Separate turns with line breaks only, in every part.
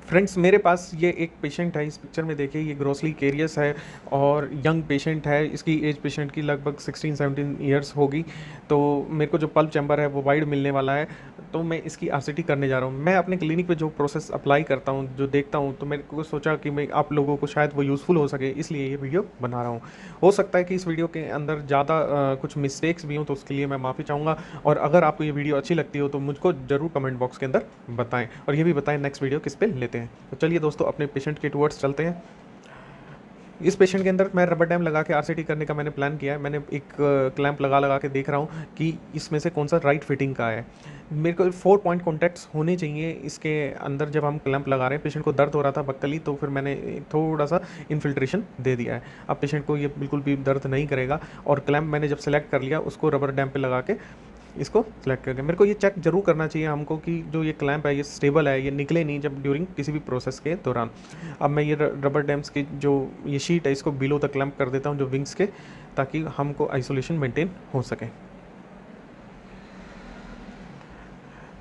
Friends, मेरे पास ये एक पेशेंट है। इस पिक्चर में देखिए, ये ग्रॉसली केरियस है और यंग पेशेंट है। इसकी एज पेशेंट की लगभग 16-17 ईयर्स होगी। तो मेरे को जो पल्प चैम्बर है वो वाइड मिलने वाला है, तो मैं इसकी आरसीटी करने जा रहा हूँ। मैं अपने क्लिनिक पे जो प्रोसेस अप्लाई करता हूँ, जो देखता हूँ, तो मेरे को सोचा कि मैं आप लोगों को शायद वो यूज़फुल हो सके, इसलिए ये वीडियो बना रहा हूँ। हो सकता है कि इस वीडियो के अंदर ज़्यादा कुछ मिस्टेक्स भी हों, तो उसके लिए मैं माफ़ी चाहूँगा। और अगर आपको ये वीडियो अच्छी लगती हो तो मुझको ज़रूर कमेंट बॉक्स के अंदर बताएं, और ये भी बताएं नेक्स्ट वीडियो किस पे लेते हैं। तो चलिए दोस्तों, अपने पेशेंट के टुवर्ड्स चलते हैं। इस पेशेंट के अंदर मैं रबर डैम लगा के आरसीटी करने का मैंने प्लान किया है। मैंने एक क्लैंप लगा लगा के देख रहा हूँ कि इसमें से कौन सा राइट फिटिंग का है। मेरे को 4 पॉइंट कॉन्टैक्ट्स होने चाहिए इसके अंदर। जब हम क्लैंप लगा रहे हैं, पेशेंट को दर्द हो रहा था बक्कली, तो फिर मैंने थोड़ा सा इन्फिल्ट्रेशन दे दिया है। अब पेशेंट को ये बिल्कुल भी दर्द नहीं करेगा। और क्लैंप मैंने जब सेलेक्ट कर लिया, उसको रबर डैम पे लगा के इसको सिलेक्ट करके मेरे को ये चेक जरूर करना चाहिए हमको कि जो ये क्लैंप है ये स्टेबल है, ये निकले नहीं जब ड्यूरिंग किसी भी प्रोसेस के दौरान। अब मैं ये रबर डैम्स की जो ये शीट है, इसको बिलो द क्लैंप कर देता हूँ, जो विंग्स के, ताकि हमको आइसोलेशन मेंटेन हो सके।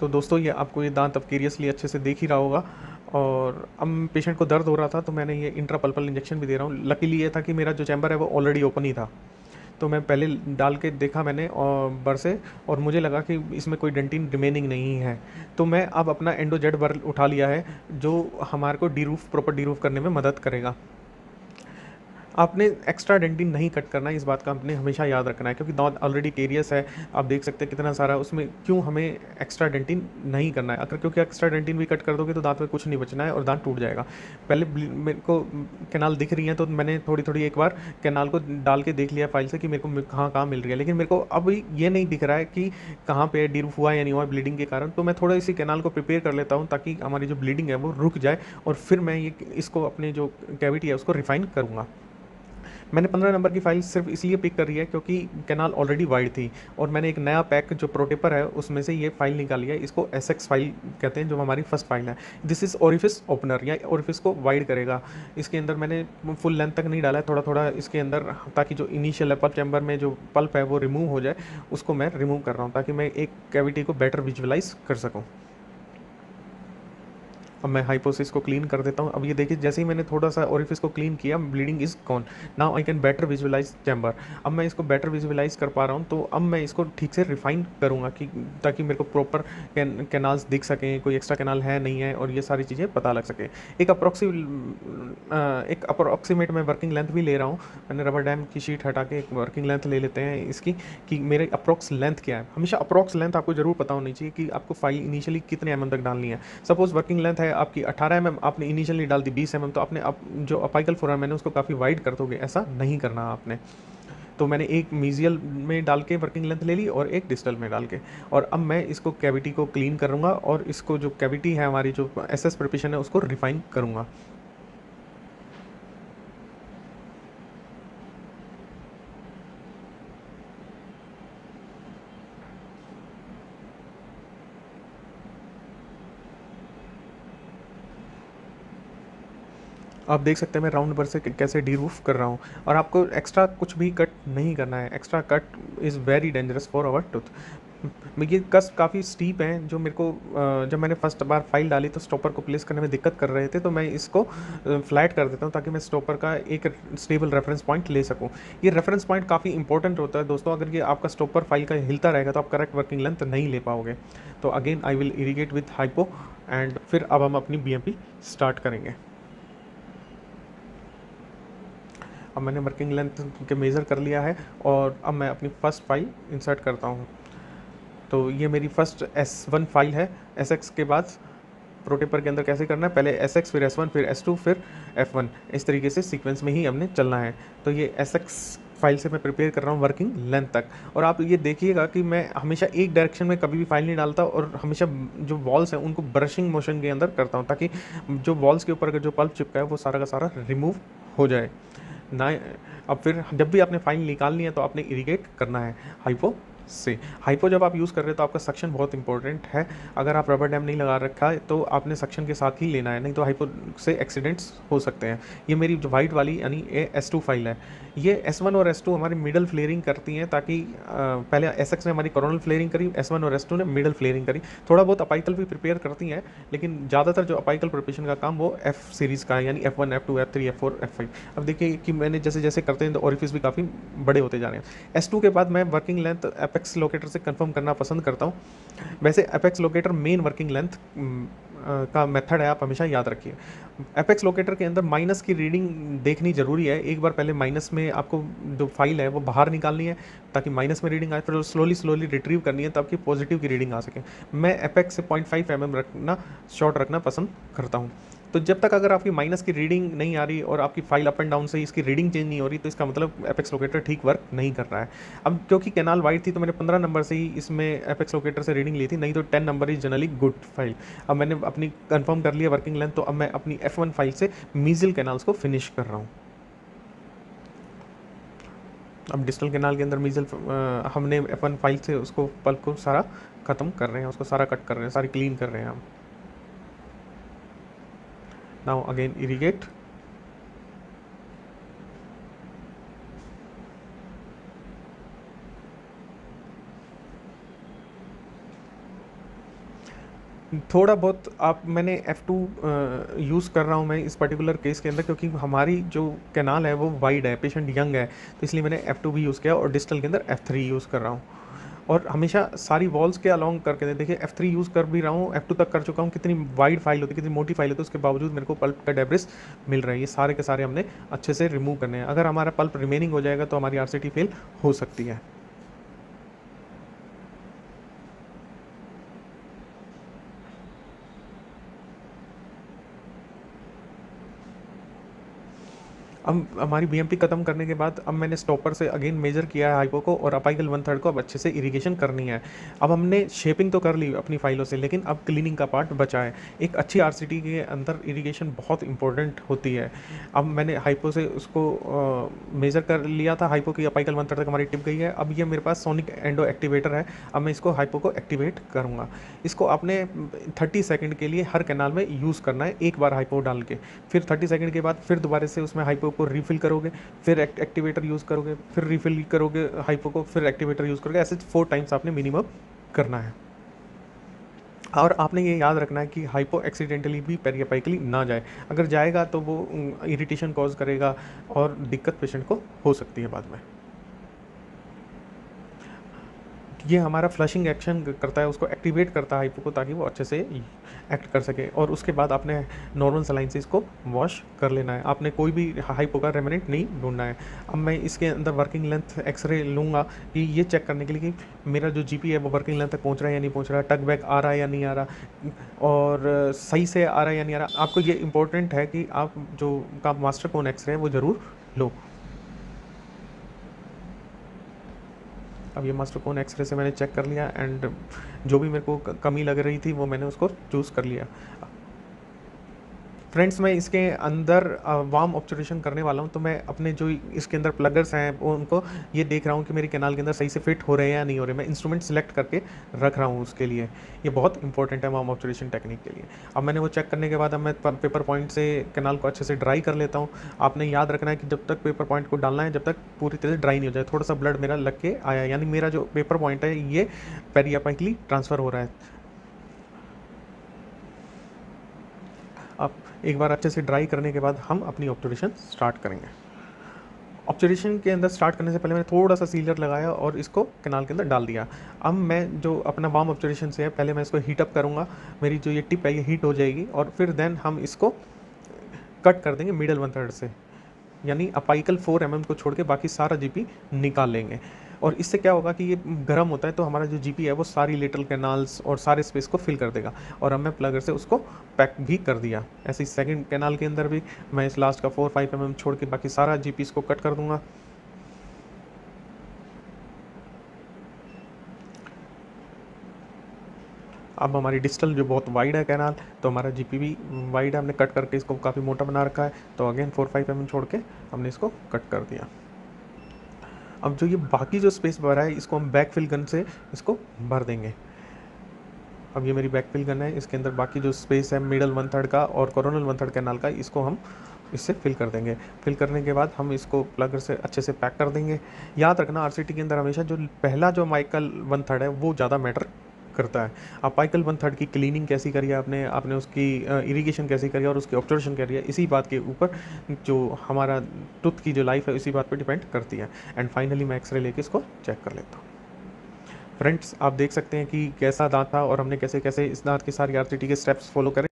तो दोस्तों, ये आपको ये दांत अब क्लियरली अच्छे से देख ही रहा होगा। और अब पेशेंट को दर्द हो रहा था, तो मैंने ये इंट्रापल्पल इंजेक्शन भी दे रहा हूँ। लकीली ये था कि मेरा जो चैम्बर है वो ऑलरेडी ओपन ही था, तो मैं पहले डाल के देखा मैंने और बर से, और मुझे लगा कि इसमें कोई डेंटिन रिमेनिंग नहीं है। तो मैं अब अपना एंडो जेड बर उठा लिया है, जो हमारे को D roof proper D roof करने में मदद करेगा। आपने एक्स्ट्रा डेंटिन नहीं कट करना है, इस बात का आपने हमेशा याद रखना है, क्योंकि दांत ऑलरेडी केरियस है। आप देख सकते हैं कितना सारा उसमें, क्यों हमें एक्स्ट्रा डेंटिन नहीं करना है। अगर क्योंकि एक्स्ट्रा डेंटिन भी कट कर दोगे तो दांत में कुछ नहीं बचना है और दांत टूट जाएगा। पहले मेरे को कैनाल दिख रही है, तो मैंने थोड़ी थोड़ी एक बार कैनाल को डाल के देख लिया फाइल से कि मेरे को कहाँ कहाँ मिल रही है, लेकिन मेरे को अब ये नहीं दिख रहा है कि कहाँ पे डीरूफ हुआ या नहीं हुआ ब्लीडिंग के कारण। तो मैं थोड़ा इसी कैनाल को प्रिपेयर कर लेता हूँ, ताकि हमारी जो ब्लीडिंग है वो रुक जाए, और फिर मैं ये इसको अपने जो कैविटी है उसको रिफाइन करूँगा। मैंने 15 नंबर की फाइल सिर्फ इसलिए पिक करी है क्योंकि कैनाल ऑलरेडी वाइड थी, और मैंने एक नया पैक जो प्रोटेपर है उसमें से ये फाइल निकाली है। इसको एसएक्स फाइल कहते हैं, जो हमारी फर्स्ट फाइल है। दिस इज़ ओरिफिस ओपनर, या ओरिफिस को वाइड करेगा। इसके अंदर मैंने फुल लेंथ तक नहीं डाला है, थोड़ा थोड़ा इसके अंदर, ताकि जो इनिशियल है पल्प चैम्बर में जो पल्प है वो रिमूव हो जाए, उसको मैं रिमूव कर रहा हूँ, ताकि मैं एक कैविटी को बेटर विजुअलाइज कर सकूँ। अब मैं हाइपोसिस को क्लीन कर देता हूँ। अब ये देखिए, जैसे ही मैंने थोड़ा सा ओरिफिस को क्लीन किया, bleeding is gone. Now I can better visualize chamber. अब मैं इसको बेटर विजुअलाइज कर पा रहा हूँ, तो अब मैं इसको ठीक से रिफाइन करूँगा, कि ताकि मेरे को प्रॉपर कैनाल्स दिख सकें, कोई एक्स्ट्रा कैनाल है नहीं है, और ये सारी चीज़ें पता लग सके। एक अप्रोक्सीमेट मैं वर्किंग लेंथ भी ले रहा हूँ। मैंने रबर डैम की शीट हटा के एक वर्किंग लेंथ ले लेते हैं इसकी, कि मेरे अप्रोक्स लेंथ क्या है। हमेशा अप्रोक्स लेंथ आपको जरूर पता होनी चाहिए कि आपको फाइल इनिशियली कितने एमएम तक डालनी है। सपोज वर्किंग लेंथ है आपकी 18 एमएम, आपने इनिशियली डाल दी 20 एमएम, तो आपने जो अपाइकल फोरम मैंने उसको काफ़ी वाइड कर दोगे, ऐसा नहीं करना आपने। तो मैंने एक मीजियल में डाल के वर्किंग लेंथ ले ली, और एक डिस्टल में डाल के, और अब मैं इसको कैविटी को क्लीन करूँगा, और इसको जो कैविटी है हमारी, जो एसएस प्रिपरेशन है, उसको रिफाइन करूँगा। आप देख सकते हैं मैं राउंड बर से कैसे डी रूफ कर रहा हूँ, और आपको एक्स्ट्रा कुछ भी कट नहीं करना है। Extra cut is very dangerous for our tooth. ये कस काफ़ी स्टीप हैं, जो मेरे को जब मैंने फर्स्ट बार फाइल डाली तो स्टॉपर को प्लेस करने में दिक्कत कर रहे थे, तो मैं इसको फ्लैट कर देता हूँ, ताकि मैं स्टॉपर का एक स्टेबल रेफरेंस पॉइंट ले सकूँ। ये रेफरेंस पॉइंट काफ़ी इंपॉर्टेंट होता है दोस्तों। अगर ये आपका स्टॉपर फाइल का हिलता रहेगा तो आप करेक्ट वर्किंग लेंथ नहीं ले पाओगे। तो again I will irrigate with hypo, and फिर अब हम अपनी बीएमपी स्टार्ट करेंगे। अब मैंने वर्किंग लेंथ के मेज़र कर लिया है, और अब मैं अपनी फ़र्स्ट फाइल इंसर्ट करता हूँ। तो ये मेरी फर्स्ट S1 फाइल है। SX के बाद प्रोटेपर के अंदर कैसे करना है, पहले SX, फिर S1, फिर S2, फिर F1, इस तरीके से सीक्वेंस में ही हमने चलना है। तो ये SX फाइल से मैं प्रिपेयर कर रहा हूँ वर्किंग लेंथ तक। और आप ये देखिएगा कि मैं हमेशा एक डायरेक्शन में कभी भी फाइल नहीं डालता, और हमेशा जो वॉल्स हैं उनको ब्रशिंग मोशन के अंदर करता हूँ, ताकि जो वॉल्स के ऊपर का जो पल्प चिपका है वो सारा का सारा रिमूव हो जाए ना। अब फिर जब भी आपने फाइल निकालनी है तो आपने इरीगेट करना है हाइपो से। हाइपो जब आप यूज़ कर रहे हो तो आपका सक्शन बहुत इंपॉर्टेंट है। अगर आप रबर डैम नहीं लगा रखा है तो आपने सक्शन के साथ ही लेना है, नहीं तो हाइपो से एक्सीडेंट्स हो सकते हैं। ये मेरी जो वाइट वाली यानी ये S2 फाइल है, ये S1 और S2 हमारी मिडल फ्लेयरिंग करती हैं, ताकि पहले SX ने हमारी कोरोनल फ्लेयरिंग करी, S1 और S2 ने मिडल फ्लेयरिंग करी। थोड़ा बहुत अपाइकल भी प्रिपेयर करती हैं, लेकिन ज़्यादातर जो अपाइकल प्रिपरेशन का काम वो F सीरीज़ का है, यानी F1 F2 F3 F4 F5। अब देखिए कि मैंने जैसे जैसे करते हैं तो ओरिफिस भी काफ़ी बड़े होते जा रहे हैं। S2 के बाद मैं वर्किंग लेंथ एपेक्स लोकेटर से कंफर्म करना पसंद करता हूँ। वैसे apex locator main working length का मेथड है, आप हमेशा याद रखिए। एपेक्स लोकेटर के अंदर माइनस की रीडिंग देखनी जरूरी है। एक बार पहले माइनस में आपको जो फाइल है वो बाहर निकालनी है, ताकि माइनस में रीडिंग आए, फिर स्लोली स्लोली रिट्रीव करनी है ताकि पॉजिटिव की रीडिंग आ सके। मैं एपेक्स से 0.5 mm रखना, शॉर्ट रखना पसंद करता हूँ। तो जब तक अगर आपकी माइनस की रीडिंग नहीं आ रही और आपकी फाइल अप एंड डाउन से इसकी रीडिंग चेंज नहीं हो रही, तो इसका मतलब एपेक्स लोकेटर ठीक वर्क नहीं कर रहा है। अब क्योंकि कैनाल वाइड थी तो मैंने 15 नंबर से ही इसमें एपेक्स लोकेटर से रीडिंग ली थी, नहीं तो 10 number is generally good file. अब मैंने अपनी कंफर्म कर लिया वर्किंग लेंथ, तो अब मैं अपनी F1 फाइल से मीजल कैनाल्स को फिनिश कर रहा हूँ। अब डिजिटल कैनाल के अंदर मीजल हमने F1 फाइल से उसको पल्प को सारा ख़त्म कर रहे हैं, उसको सारा कट कर रहे हैं, सारी क्लीन कर रहे हैं हम। Now again irrigate. थोड़ा बहुत आप मैंने F2 यूज़ कर रहा हूँ मैं इस पर्टिकुलर केस के अंदर, क्योंकि हमारी जो कैनाल है वो वाइड है, पेशेंट यंग है, तो इसलिए मैंने F2 भी यूज़ किया और डिजिटल के अंदर F3 यूज़ कर रहा हूँ। और हमेशा सारी वॉल्स के अलॉन्ग करके देखिए, F3 यूज़ कर भी रहा हूँ, F2 तक कर चुका हूँ। कितनी वाइड फाइल होती है, कितनी मोटी फाइल होती है, उसके बावजूद मेरे को पल्प का डेब्रिस मिल रहा है। ये सारे के सारे हमने अच्छे से रिमूव करने हैं। अगर हमारा पल्प रिमेनिंग हो जाएगा तो हमारी RCT फेल हो सकती है। अब हमारी BMP खत्म करने के बाद अब मैंने स्टॉपर से अगेन मेजर किया है हाइपो को, और अपाइकल 1/3 को अब अच्छे से इरिगेशन करनी है। अब हमने शेपिंग तो कर ली अपनी फाइलों से, लेकिन अब क्लीनिंग का पार्ट बचा है। एक अच्छी RCT के अंदर इरिगेशन बहुत इंपॉर्टेंट होती है। अब मैंने हाइपो से उसको मेजर कर लिया था, हाइपो की अपाइकल 1/3 तक हमारी टिप गई है। अब ये मेरे पास सोनिक एंडो एक्टिवेटर है, अब मैं इसको हाइपो को एक्टिवेट करूँगा। इसको आपने 30 सेकेंड के लिए हर कैनाल में यूज़ करना है, एक बार हाइपो डाल के। फिर 30 सेकंड के बाद फिर दोबारा से उसमें हाइपो को रिफ़िल करोगे, फिर एक्टिवेटर यूज़ करोगे, फिर रिफ़िल करोगे हाइपो को, फिर एक्टिवेटर यूज़ करोगे। ऐसे 4 टाइम्स आपने मिनिमम करना है। और आपने ये याद रखना है कि हाइपो एक्सीडेंटली भी पेरियापाइकली ना जाए। अगर जाएगा तो वो इरिटेशन कॉज करेगा और दिक्कत पेशेंट को हो सकती है बाद में। ये हमारा फ्लशिंग एक्शन करता है, उसको एक्टिवेट करता है हाइपो को, ताकि वो अच्छे से एक्ट कर सके। और उसके बाद आपने नॉर्मल सलाइन से इसको वॉश कर लेना है। आपने कोई भी हाइपो का रेमिनेंट नहीं ढूंढना है। अब मैं इसके अंदर वर्किंग लेंथ एक्सरे लूँगा, कि ये चेक करने के लिए कि मेरा जो GP है वो वर्किंग लेंथ तक पहुँच रहा है या नहीं पहुँच रहा है, टक बैक आ रहा है या नहीं आ रहा, और सही से आ रहा है या नहीं आ रहा। आपको ये इंपॉर्टेंट है कि आप जो का मास्टर कोन एक्सरे है वो ज़रूर लो। अब ये मास्टर कोन एक्सरे से मैंने चेक कर लिया, एंड जो भी मेरे को कमी लग रही थी वो मैंने उसको चूज़ कर लिया। फ्रेंड्स, मैं इसके अंदर वार्म ऑब्जर्वेशन करने वाला हूँ, तो मैं अपने जो इसके अंदर प्लगर्स हैं वो उनको ये देख रहा हूँ कि मेरे कैनाल के अंदर सही से फिट हो रहे हैं या नहीं हो रहे। मैं इंस्ट्रूमेंट सेलेक्ट करके रख रहा हूँ उसके लिए। ये बहुत इंपॉर्टेंट है वार्म ऑब्जर्वेशन टेक्निक के लिए। अब मैंने वो चेक करने के बाद अब मैं पेपर पॉइंट से कैनाल को अच्छे से ड्राई कर लेता हूँ। आपने याद रखना है कि जब तक पेपर पॉइंट को डालना है, जब तक पूरी तरह से ड्राई नहीं हो जाए। थोड़ा सा ब्लड मेरा लग के आया, यानी मेरा जो पेपर पॉइंट है ये पेरियापाइकली ट्रांसफ़र हो रहा है। अब एक बार अच्छे से ड्राई करने के बाद हम अपनी ऑब्जर्वेशन स्टार्ट करेंगे। ऑब्जर्वेशन के अंदर स्टार्ट करने से पहले मैंने थोड़ा सा सीलर लगाया और इसको कैनाल के अंदर डाल दिया। अब मैं जो अपना वार्म ऑब्जर्वेशन से है, पहले मैं इसको हीट अप करूँगा। मेरी जो ये टिप है ये हीट हो जाएगी, और फिर देन हम इसको कट कर देंगे मिडल 1/3 से, यानी अपाइकल 4 mm को छोड़ के बाकी सारा GP निकाल लेंगे। और इससे क्या होगा कि ये गर्म होता है, तो हमारा जो GP है वो सारी लेटरल कैनाल्स और सारे स्पेस को फिल कर देगा। और अब मैं प्लगर से उसको पैक भी कर दिया। ऐसे ही सेकंड कैनाल के अंदर भी मैं इस लास्ट का 4-5 mm छोड़ के बाकी सारा GP को कट कर दूंगा। अब हमारी डिस्टल जो बहुत वाइड है कैनाल, तो हमारा GP भी वाइड है, हमने कट करके इसको काफ़ी मोटा बना रखा है, तो अगेन 4-5 mm छोड़ के हमने इसको कट कर दिया। अब जो ये बाकी जो स्पेस भरा है इसको हम बैक फिल गन से इसको भर देंगे। अब ये मेरी बैक फिल गन है, इसके अंदर बाकी जो स्पेस है मिडल 1/3 का और कोरोनल 1/3 कैनाल का, इसको हम इससे फिल कर देंगे। फिल करने के बाद हम इसको प्लगर से अच्छे से पैक कर देंगे। याद रखना आरसीटी के अंदर हमेशा जो पहला जो माइकल 1/3 है वो ज़्यादा मैटर करता है। आप माइकल 1/3 की क्लीनिंग कैसी करी है आपने आपने उसकी इरिगेशन कैसी करी है और उसकी ऑब्जर्वेशन करी है, इसी बात के ऊपर जो हमारा टूथ की जो लाइफ है इसी बात पर डिपेंड करती है। एंड फाइनली मैं एक्सरे लेके इसको चेक कर लेता हूँ। फ्रेंड्स, आप देख सकते हैं कि कैसा दांत था और हमने कैसे कैसे इस दांत के सारे आरसीटी के स्टेप्स फॉलो करें।